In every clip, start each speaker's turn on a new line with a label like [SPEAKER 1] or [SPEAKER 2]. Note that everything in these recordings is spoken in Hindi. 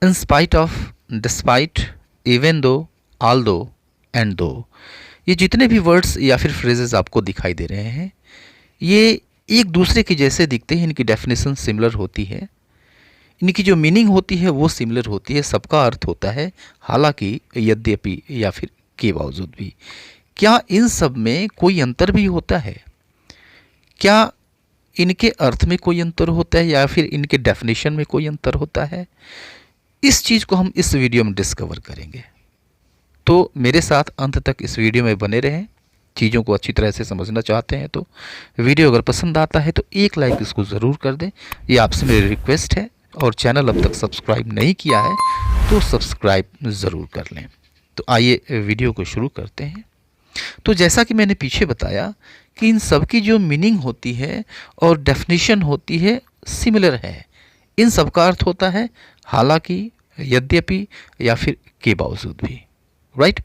[SPEAKER 1] In spite of, despite, even though, all दो एंड दो, ये जितने भी वर्ड्स या फिर फ्रेजेस आपको दिखाई दे रहे हैं, ये एक दूसरे के जैसे दिखते हैं, इनकी डेफिनेशन सिमिलर होती है, इनकी जो मीनिंग होती है वो सिमिलर होती है, सबका अर्थ होता है हालांकि, यद्यपि या फिर के बावजूद भी। क्या इन सब में कोई अंतर भी होता है? क्या इनके अर्थ में कोई अंतर होता है या फिर इनके डेफिनेशन में कोई अंतर होता है? इस चीज़ को हम इस वीडियो में डिस्कवर करेंगे। तो मेरे साथ अंत तक इस वीडियो में बने रहें। चीज़ों को अच्छी तरह से समझना चाहते हैं तो वीडियो अगर पसंद आता है तो एक लाइक इसको ज़रूर कर दें, ये आपसे मेरी रिक्वेस्ट है। और चैनल अब तक सब्सक्राइब नहीं किया है तो सब्सक्राइब ज़रूर कर लें। तो आइए वीडियो को शुरू करते हैं। तो जैसा कि मैंने पीछे बताया कि इन सब की जो मीनिंग होती है और डेफिनेशन होती है सिमिलर है। इन सब का अर्थ होता है हालांकि, यद्यपि या फिर के बावजूद भी, राइट।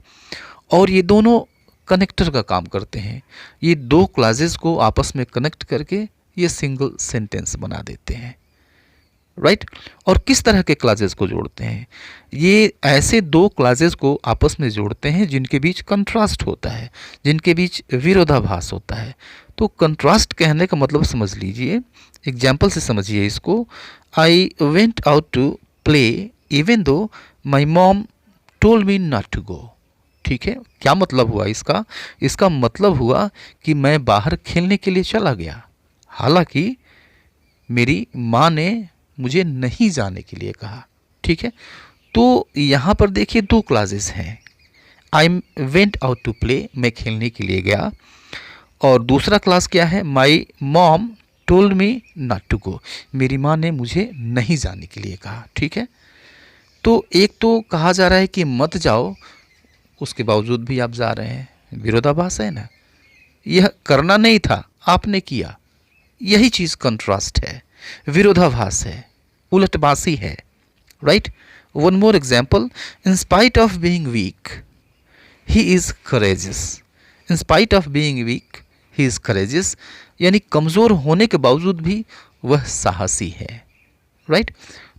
[SPEAKER 1] और ये दोनों कनेक्टर का काम करते हैं। ये दो क्लासेस को आपस में कनेक्ट करके ये सिंगल सेंटेंस बना देते हैं, राइट। और किस तरह के क्लासेस को जोड़ते हैं? ये ऐसे दो क्लासेस को आपस में जोड़ते हैं जिनके बीच कंट्रास्ट होता है, जिनके बीच विरोधाभास होता है। तो कंट्रास्ट कहने का मतलब समझ लीजिए, एग्जाम्पल से समझिए इसको। I went out to play even though my mom told me not to go. ठीक है, क्या मतलब हुआ इसका? इसका मतलब हुआ कि मैं बाहर खेलने के लिए चला गया, हालांकि मेरी माँ ने मुझे नहीं जाने के लिए कहा। ठीक है, तो यहाँ पर देखिए दो क्लासेस हैं। I went out to play, मैं खेलने के लिए गया, और दूसरा क्लास क्या है? My mom told me not to go, मेरी माँ ने मुझे नहीं जाने के लिए कहा। ठीक है, तो एक तो कहा जा रहा है कि मत जाओ, उसके बावजूद भी आप जा रहे हैं, विरोधाभास है ना। यह करना नहीं था, आपने किया, यही चीज़ कंट्रास्ट है, विरोधाभास है, उलटबासी है, right. One more example, in spite of being weak he is courageous. In spite of being weak he is courageous, यानी कमज़ोर होने के बावजूद भी वह साहसी है, राइट।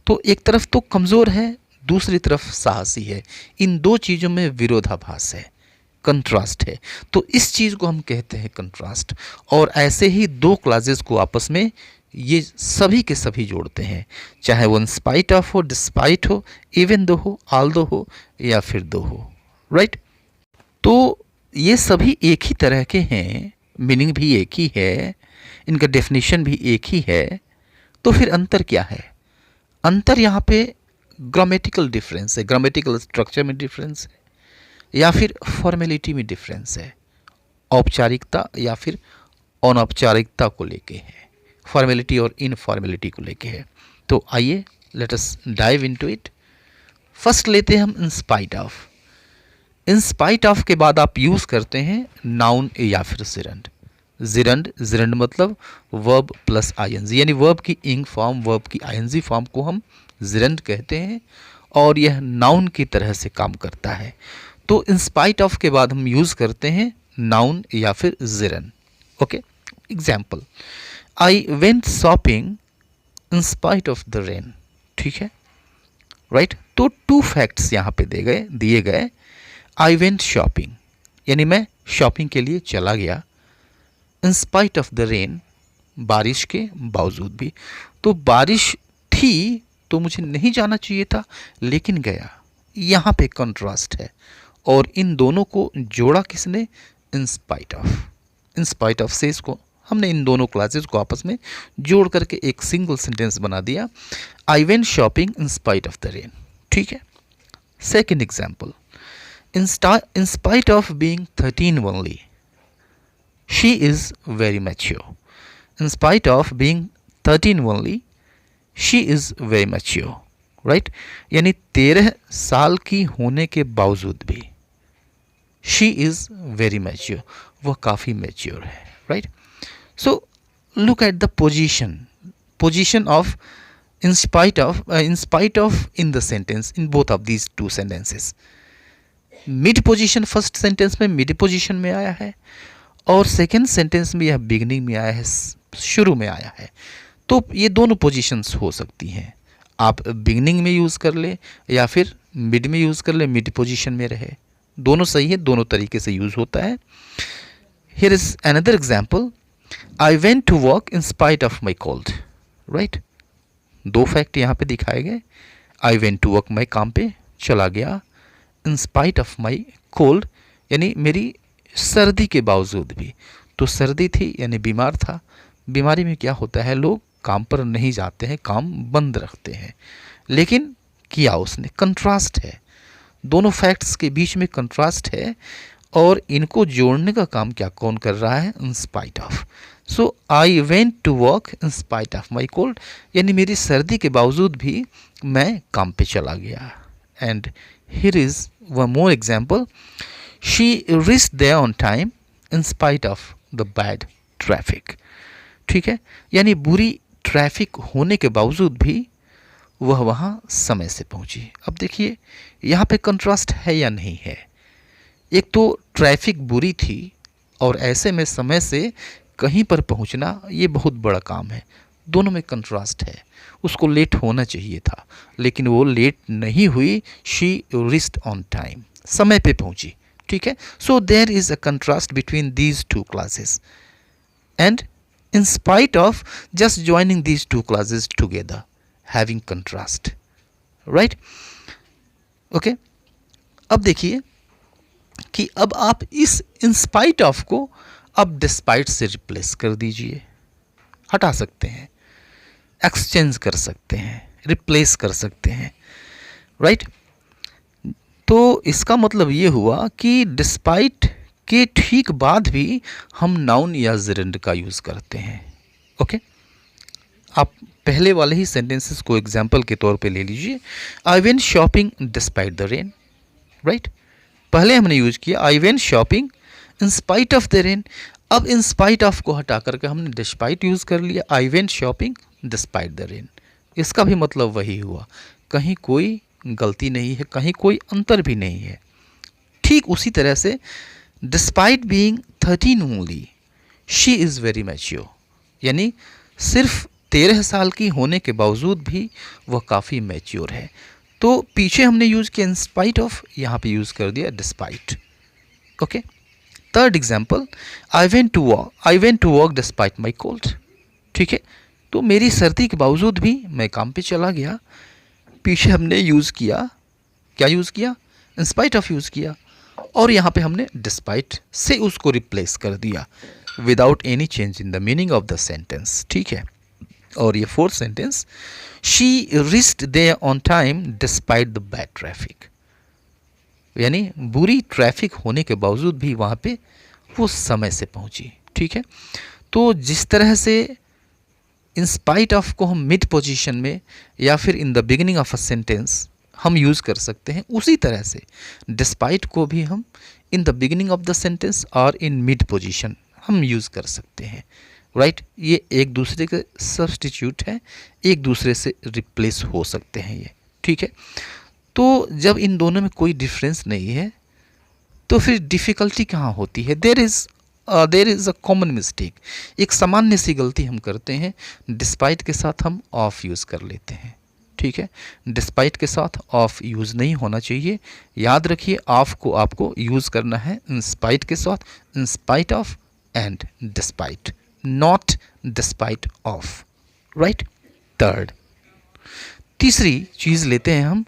[SPEAKER 1] तो एक तरफ तो कमज़ोर है, दूसरी तरफ साहसी है। इन दो चीज़ों में विरोधाभास है, कंट्रास्ट है। तो इस चीज़ को हम कहते हैं कंट्रास्ट। और ऐसे ही दो क्लासेस को आपस में ये सभी के सभी जोड़ते हैं, चाहे वो इन स्पाइट ऑफ हो, डिस्पाइट हो, इवन दो हो, ऑल दो हो या फिर दो हो, राइट। तो ये सभी एक ही तरह के हैं, मीनिंग भी एक ही है, इनका डेफिनेशन भी एक ही है। तो फिर अंतर क्या है? अंतर यहाँ पे ग्रामेटिकल डिफरेंस है, ग्रामेटिकल स्ट्रक्चर में डिफरेंस है, या फिर फॉर्मेलिटी में डिफरेंस है, औपचारिकता या फिर अनौपचारिकता को लेके है, फॉर्मेलिटी और इनफॉर्मेलिटी को लेके है। तो आइए let us dive into it. First लेते हैं हम इन spite of. In spite of के बाद आप यूज़ करते हैं नाउन या फिर जिरंड। जिरंड, जिरंड मतलब वर्ब प्लस आईएनजी, यानी वर्ब की इंग फॉर्म, वर्ब की आईएनजी फॉर्म को हम जिरंड कहते हैं, और यह नाउन की तरह से काम करता है। तो इन स्पाइट ऑफ के बाद हम यूज़ करते हैं नाउन या फिर gerund. Okay, example, I went shopping in spite of the rain. ठीक है, राइट। तो टू फैक्ट्स यहाँ पे दिए गए। आई वेंट शॉपिंग यानी मैं शॉपिंग के लिए चला गया, इन स्पाइट ऑफ द रेन, बारिश के बावजूद भी। तो बारिश थी तो मुझे नहीं जाना चाहिए था, लेकिन गया। यहाँ पे कंट्रास्ट है, और इन दोनों को जोड़ा किसने? इन spite of. In spite of से इसको हमने इन दोनों क्लासेस को आपस में जोड़ करके एक सिंगल सेंटेंस बना दिया, I went shopping in spite of the rain. ठीक है, second example, in spite of being 13 only, she is very mature. In spite of being 13 only, she is very mature. Right? यानी 13 साल की होने के बावजूद भी she is very mature, वह काफ़ी mature है, right? So look at the position of in spite of in the sentence, in both of these two sentences. Mid position first sentence में मिड पोजीशन में आया है, और सेकेंड सेंटेंस में यह बिगनिंग में आया है, शुरू में आया है। तो ये दोनों पोजीशंस हो सकती हैं। आप बिगनिंग में यूज़ कर ले या फिर मिड में यूज़ कर ले, मिड पोजीशन में रहे, दोनों सही है, दोनों तरीके से यूज़ होता है। Here is another example, I went to work in spite of my cold, right. दो फैक्ट यहाँ पे दिखाए गए। आई वेंट टू वर्क, मैं काम पे चला गया, इन स्पाइट ऑफ माई कोल्ड यानी मेरी सर्दी के बावजूद भी। तो सर्दी थी यानी बीमार था, बीमारी में क्या होता है, लोग काम पर नहीं जाते हैं, काम बंद रखते हैं, लेकिन किया उसने। कंट्रास्ट है, दोनों फैक्ट्स के बीच में कंट्रास्ट है, और इनको जोड़ने का काम क्या कौन कर रहा है, in spite of. So I went to work in spite of my cold यानी मेरी सर्दी के बावजूद भी मैं काम पे चला गया। And here is one more example, she reached there on time in spite of the bad traffic. ठीक है, यानी बुरी ट्रैफिक होने के बावजूद भी वह वहाँ समय से पहुँची। अब देखिए यहाँ पे कंट्रास्ट है या नहीं है। एक तो ट्रैफिक बुरी थी और ऐसे में समय से कहीं पर पहुँचना ये बहुत बड़ा काम है, दोनों में कंट्रास्ट है। उसको लेट होना चाहिए था लेकिन वो लेट नहीं हुई, शी रिच्ड ऑन टाइम, समय पे पहुँची। ठीक है, so there is a contrast between these two classes and in spite of just joining these two classes together, having contrast, right? Okay, अब देखिए कि अब आप इस in spite of को अब despite से रिप्लेस कर दीजिए, हटा सकते हैं, एक्सचेंज कर सकते हैं, रिप्लेस कर सकते हैं, right? तो इसका मतलब ये हुआ कि डिस्पाइट के ठीक बाद भी हम नाउन या जेरेंड का यूज़ करते हैं। ओके, आप पहले वाले ही सेंटेंसेस को एग्जाम्पल के तौर पे ले लीजिए। I went shopping despite the rain, right. पहले हमने यूज किया I went shopping in spite of the rain, अब इन स्पाइट ऑफ को हटा करके हमने डिस्पाइट यूज़ कर लिया, I went shopping despite the rain. इसका भी मतलब वही हुआ, कहीं कोई गलती नहीं है, कहीं कोई अंतर भी नहीं है। ठीक उसी तरह से despite being 13 only she is very mature, यानी सिर्फ 13 साल की होने के बावजूद भी वह काफ़ी मैच्योर है। तो पीछे हमने यूज़ किया इन स्पाइट ऑफ, यहाँ पे यूज़ कर दिया despite. Okay, third example, I went to work despite my cold. ठीक है, तो मेरी सर्दी के बावजूद भी मैं काम पे चला गया। पीछे हमने यूज़ किया, क्या यूज़ किया, इन स्पाइट ऑफ यूज़ किया, और यहाँ पे हमने डिस्पाइट से उसको रिप्लेस कर दिया without any change in the meaning of the sentence. ठीक है, और ये fourth sentence, she reached there on time despite the bad traffic, यानी बुरी ट्रैफिक होने के बावजूद भी वहाँ पे वो समय से पहुँची। ठीक है, तो जिस तरह से इन स्पाइट ऑफ को हम मिड पोजीशन में या फिर in the beginning of a sentence हम यूज़ कर सकते हैं, उसी तरह से डिस्पाइट को भी हम in the beginning of the sentence और इन मिड पोजीशन हम यूज़ कर सकते हैं, राइट। ये एक दूसरे के सब्स्टिट्यूट है, एक दूसरे से रिप्लेस हो सकते हैं ये। ठीक है, तो जब इन दोनों में कोई डिफरेंस नहीं है तो फिर डिफ़िकल्टी कहाँ होती है, there is a common mistake, एक सामान्य सी गलती हम करते हैं, डिस्पाइट के साथ हम ऑफ यूज़ कर लेते हैं। ठीक है, डिस्पाइट के साथ ऑफ यूज़ नहीं होना चाहिए, याद रखिए ऑफ को आपको यूज़ करना है इन स्पाइट के साथ, इन spite of and despite, not despite of, right. Third, तीसरी चीज़ लेते हैं हम,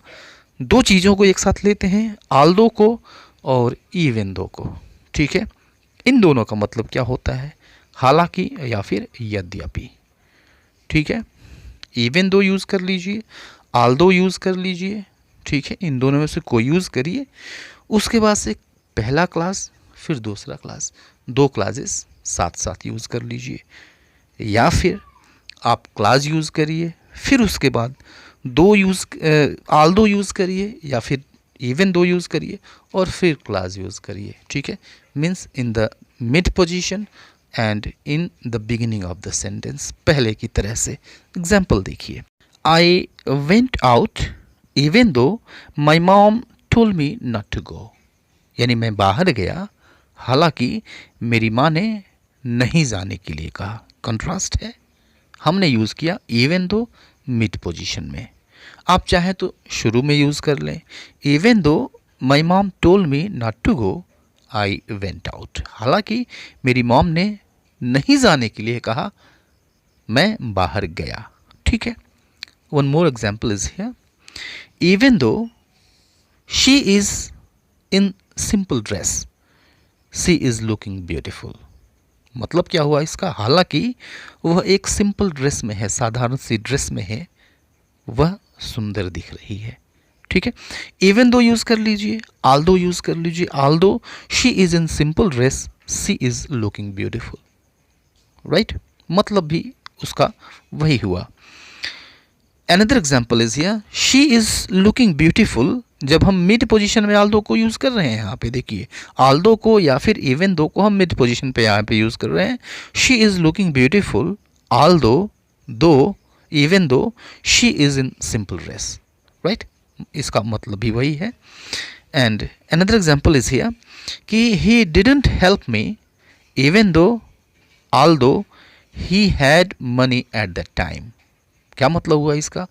[SPEAKER 1] दो चीज़ों को एक साथ लेते हैं, आल्दो को और इवन दो को। ठीक है, इन दोनों का मतलब क्या होता है, हालांकि या फिर यद्यपि। ठीक है, इवन दो यूज़ कर लीजिए, आल्दो यूज़ कर लीजिए। ठीक है, इन दोनों में से कोई यूज़ करिए, उसके बाद से पहला क्लास फिर दूसरा क्लास, दो क्लासेस साथ साथ यूज़ कर लीजिए, या फिर आप क्लास यूज़ करिए फिर उसके बाद आल्दो यूज़ करिए या फिर इवन दो यूज़ करिए और फिर क्लास यूज़ करिए। ठीक है, means in the mid position and in the beginning of the sentence, पहले की तरह से। एग्जाम्पल देखिए, आई went out even though my mom told me not to go, यानी मैं बाहर गया हालांकि मेरी माँ ने नहीं जाने के लिए कहा। कंट्रास्ट है, हमने यूज़ किया इवन दो मिड पोजीशन में। आप चाहें तो शुरू में यूज़ कर लें, even though my mom told me not to go I went out. हालांकि मेरी मॉम ने नहीं जाने के लिए कहा, मैं बाहर गया। ठीक है। One more example is here, even though she is in simple dress she is looking beautiful. मतलब क्या हुआ इसका, हालांकि वह एक सिंपल ड्रेस में है, साधारण सी ड्रेस में है, वह सुंदर दिख रही है। ठीक है। इवन दो यूज कर लीजिए, आल दो यूज कर लीजिए, although she is in simple dress she is looking beautiful. Right, मतलब भी उसका वही हुआ। Another example is here, she is looking beautiful. जब हम मिड पोजीशन में आल दो को यूज कर रहे हैं, यहाँ पे देखिए आल दो को या फिर इवन दो को हम मिड पोजीशन पे यहाँ पे यूज कर रहे हैं। She is looking beautiful although even though she is in simple dress. Right, इसका मतलब भी वही है। And another example is here कि he didn't help me even though although he had money at that time. क्या मतलब हुआ इसका,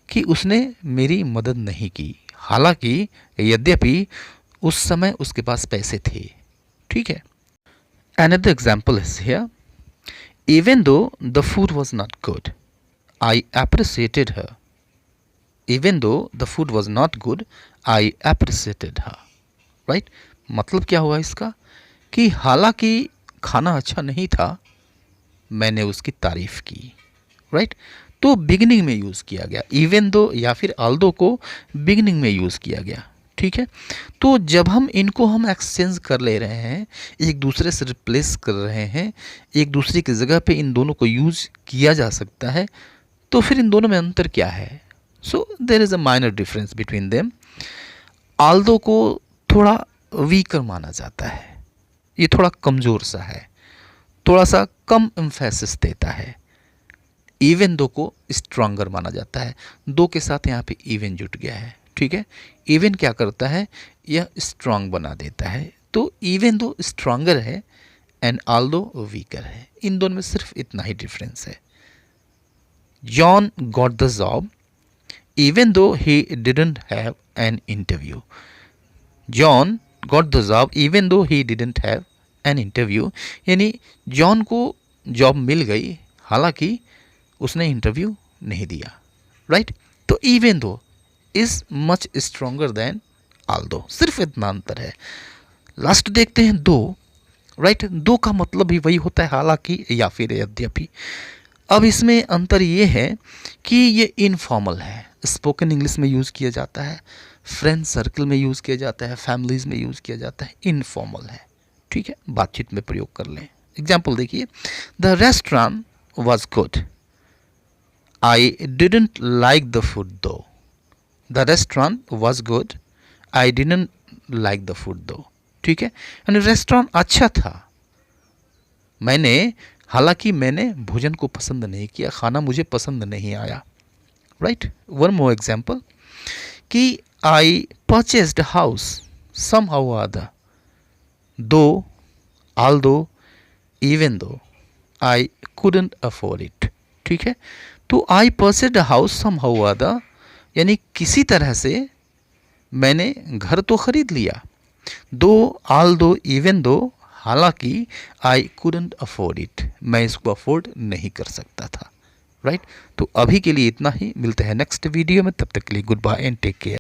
[SPEAKER 1] कि उसने मेरी मदद नहीं की, हालांकि यद्यपि उस समय उसके पास पैसे थे। ठीक है। Another example is here, even दो the food was not good I appreciated her. Even though the food was not good I appreciated her. Right, मतलब क्या हुआ इसका, कि हालांकि खाना अच्छा नहीं था, मैंने उसकी तारीफ की। राइट, तो बिगिनिंग में यूज़ किया गया, इवन दो या फिर आल्दो को बिगिनिंग में यूज़ किया गया। ठीक है। तो जब हम इनको एक्सचेंज कर ले रहे हैं, एक दूसरे से रिप्लेस कर रहे हैं, एक दूसरे की जगह पे इन दोनों को यूज़ किया जा सकता है, तो फिर इन दोनों में अंतर क्या है। So there is a minor difference between them. Although को थोड़ा वीकर माना जाता है, ये थोड़ा कमज़ोर सा है, थोड़ा सा कम एम्फेसिस देता है। इवन दो को स्ट्रांगर माना जाता है, दो के साथ यहाँ पे इवन जुट गया है। ठीक है। इवन क्या करता है, यह स्ट्रांग बना देता है। तो इवन दो स्ट्रांगर है एंड आल्दो वीकर है। इन दोनों में सिर्फ इतना ही डिफरेंस है। John got the job even though he didn't have an interview. John got the job even though he didn't have an interview, यानी जॉन को जॉब मिल गई, हालांकि उसने इंटरव्यू नहीं दिया। राइट, तो even though is much stronger then Aldous, सिर्फ इतना अंतर है। लास्ट देखते हैं दो। राइट, दो का मतलब भी वही होता है, हालांकि या फिर यद्यपि। अब इसमें अंतर ये है कि ये इनफॉर्मल है, स्पोकन इंग्लिश में यूज़ किया जाता है, फ्रेंड सर्कल में यूज़ किया जाता है, फैमिलीज में यूज़ किया जाता है, इनफॉर्मल है। ठीक है, बातचीत में प्रयोग कर लें। एग्जाम्पल देखिए, the restaurant was good I didn't like the food though. The restaurant was good. I didn't like the food though. ठीक है, यानी रेस्टोरेंट अच्छा था, हालांकि मैंने भोजन को पसंद नहीं किया, खाना मुझे पसंद नहीं आया। राइट, वन मोर एग्जाम्पल कि I purchased house somehow other though although even दो आई कुडंट अफोर्ड इट। ठीक है, तो I purchased house somehow other, यानी किसी तरह से मैंने घर तो खरीद लिया, दो आल दो इवन दो, हालांकि आई कुडंट अफोर्ड इट, मैं इसको अफोर्ड नहीं कर सकता था। राइट, तो अभी के लिए इतना ही, मिलते हैं नेक्स्ट वीडियो में, तब तक के लिए goodbye and take care.